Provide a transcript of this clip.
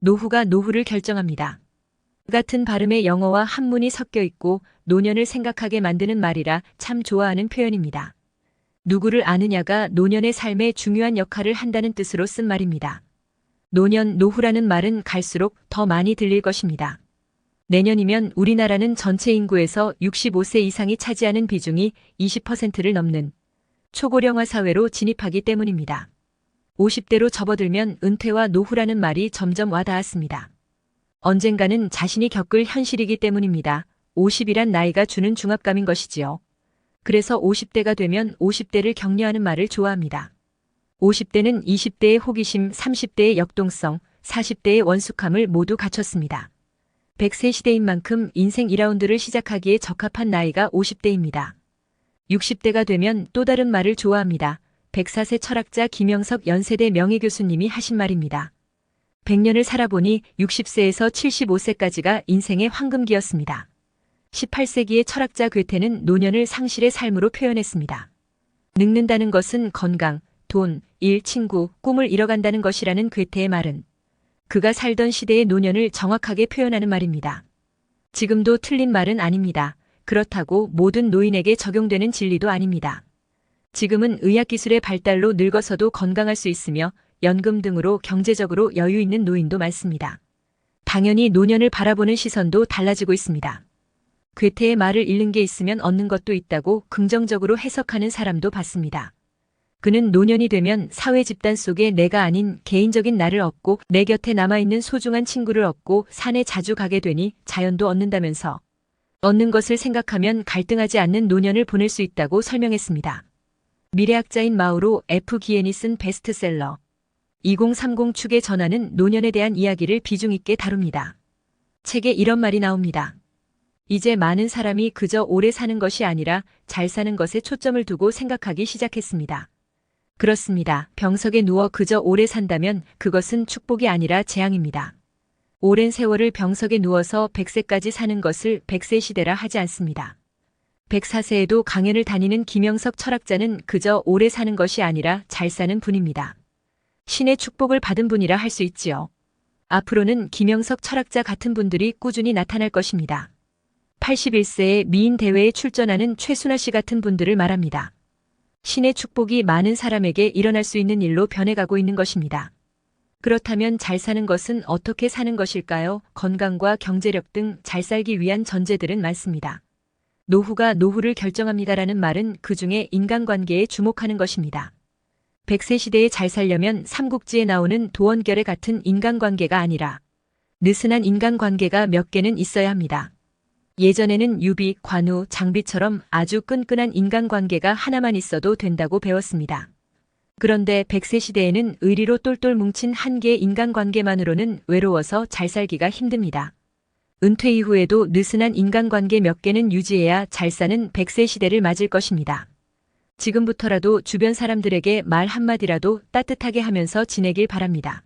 노후가 노후를 결정합니다. 같은 발음의 영어와 한문이 섞여 있고 노년을 생각하게 만드는 말이라 참 좋아하는 표현입니다. 누구를 아느냐가 노년의 삶에 중요한 역할을 한다는 뜻으로 쓴 말입니다. 노년, 노후라는 말은 갈수록 더 많이 들릴 것입니다. 내년이면 우리나라는 전체 인구에서 65세 이상이 차지하는 비중이 20%를 넘는 초고령화 사회로 진입하기 때문입니다. 50대로 접어들면 은퇴와 노후라는 말이 점점 와닿았습니다. 언젠가는 자신이 겪을 현실이기 때문입니다. 50이란 나이가 주는 중압감인 것이지요. 그래서 50대가 되면 50대를 격려하는 말을 좋아합니다. 50대는 20대의 호기심, 30대의 역동성, 40대의 원숙함을 모두 갖췄습니다. 100세 시대인 만큼 인생 2라운드를 시작하기에 적합한 나이가 50대입니다. 60대가 되면 또 다른 말을 좋아합니다. 104세 철학자 김영석 연세대 명예교수님이 하신 말입니다. 100년을 살아보니 60세에서 75세까지가 인생의 황금기였습니다. 18세기의 철학자 괴테는 노년을 상실의 삶으로 표현했습니다. 늙는다는 것은 건강, 돈, 일, 친구, 꿈을 잃어간다는 것이라는 괴테의 말은 그가 살던 시대의 노년을 정확하게 표현하는 말입니다. 지금도 틀린 말은 아닙니다. 그렇다고 모든 노인에게 적용되는 진리도 아닙니다. 지금은 의학기술의 발달로 늙어서도 건강할 수 있으며 연금 등으로 경제적으로 여유 있는 노인도 많습니다. 당연히 노년을 바라보는 시선도 달라지고 있습니다. 괴테의 말을 잃는 게 있으면 얻는 것도 있다고 긍정적으로 해석하는 사람도 봤습니다. 그는 노년이 되면 사회 집단 속에 내가 아닌 개인적인 나를 얻고 내 곁에 남아있는 소중한 친구를 얻고 산에 자주 가게 되니 자연도 얻는다면서 얻는 것을 생각하면 갈등하지 않는 노년을 보낼 수 있다고 설명했습니다. 미래학자인 마우로 F. 기엔이 쓴 베스트셀러 2030 축의 전환은 노년에 대한 이야기를 비중 있게 다룹니다. 책에 이런 말이 나옵니다. 이제 많은 사람이 그저 오래 사는 것이 아니라 잘 사는 것에 초점을 두고 생각하기 시작했습니다. 그렇습니다. 병석에 누워 그저 오래 산다면 그것은 축복이 아니라 재앙입니다. 오랜 세월을 병석에 누워서 100세까지 사는 것을 100세 시대라 하지 않습니다. 104세에도 강연을 다니는 김영석 철학자는 그저 오래 사는 것이 아니라 잘 사는 분입니다. 신의 축복을 받은 분이라 할 수 있지요. 앞으로는 김영석 철학자 같은 분들이 꾸준히 나타날 것입니다. 81세에 미인 대회에 출전하는 최순아 씨 같은 분들을 말합니다. 신의 축복이 많은 사람에게 일어날 수 있는 일로 변해가고 있는 것입니다. 그렇다면 잘 사는 것은 어떻게 사는 것일까요? 건강과 경제력 등 잘 살기 위한 전제들은 많습니다. 노후가 노후를 결정합니다라는 말은 그중에 인간관계에 주목하는 것입니다. 100세 시대에 잘 살려면 삼국지에 나오는 도원결의 같은 인간관계가 아니라 느슨한 인간관계가 몇 개는 있어야 합니다. 예전에는 유비, 관우, 장비처럼 아주 끈끈한 인간관계가 하나만 있어도 된다고 배웠습니다. 그런데 100세 시대에는 의리로 똘똘 뭉친 한 개의 인간관계만으로는 외로워서 잘 살기가 힘듭니다. 은퇴 이후에도 느슨한 인간관계 몇 개는 유지해야 잘 사는 100세 시대를 맞을 것입니다. 지금부터라도 주변 사람들에게 말 한마디라도 따뜻하게 하면서 지내길 바랍니다.